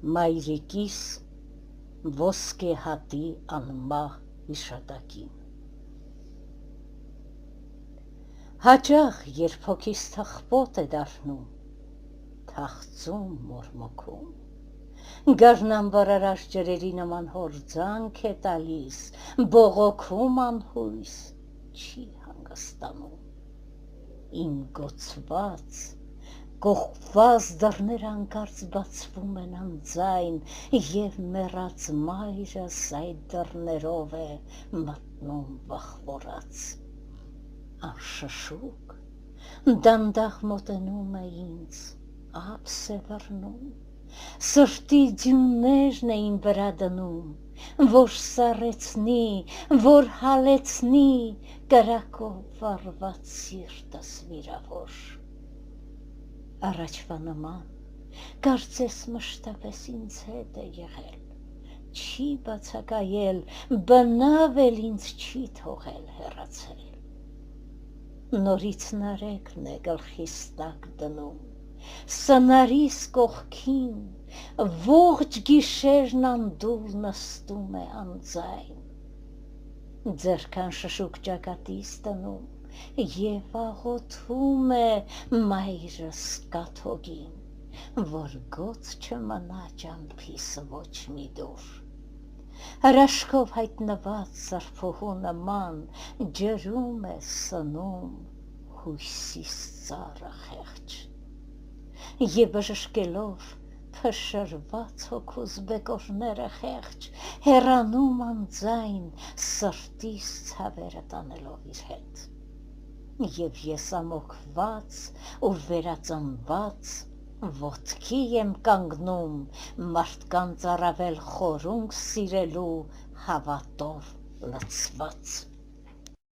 մայրիկիս ոսկե հատի անմահ հիշատակին։ Հաճախ, երբ հոգիս թխպոտ է դառնում, թախծում մորմոքում, գարնանվարարած ջրերի նման հորձանք է տալիս, բողոքում անհույս, չի հանգստանում։ Իմ գոցված, կողպված դռները հանկարծ բացվում են անձայն, և մեռած մայրս այդ դռներով է մտնում վախվորած։ Անշշուկ, դանդաղ մոտենում է ինձ, ափս է բռնում, սրտի ձյուններն էին վրա դնում, որ սառեցնի, որ հալեցնի կրակով վառված սիրտս վիրավոր։ Առաջվա նման, կարծես մշտապես ինձ հետ է եղել, չի բացակայել, բնավ էլ ինձ չի թողել հեռացել։ Նորից նարեկն է գլխիս տակ դնում, սնարիս կողքին, ողջ գիշերն անդուլ նստում է անձայն, ձեռքան շշուկ ճակատիս դնում, և աղոթում է մայրս կաթողին, որ գոց չմնա ճամփիս ոչ մի դուր։ Հրաշքով հայտնված սրբոհու նման ջրում է սնում հույսիս ծառը խեղճ, և բժշկելով փշրված հոգուս բեկորները խեղճ, հեռանում անձայն սրտիս ցավերը տանելով իր հետ, և ես ամոքված ու վերածնված ոտքի եմ կանգնում մարդկանց առավել խորունկ սիրելու հավատով լցված։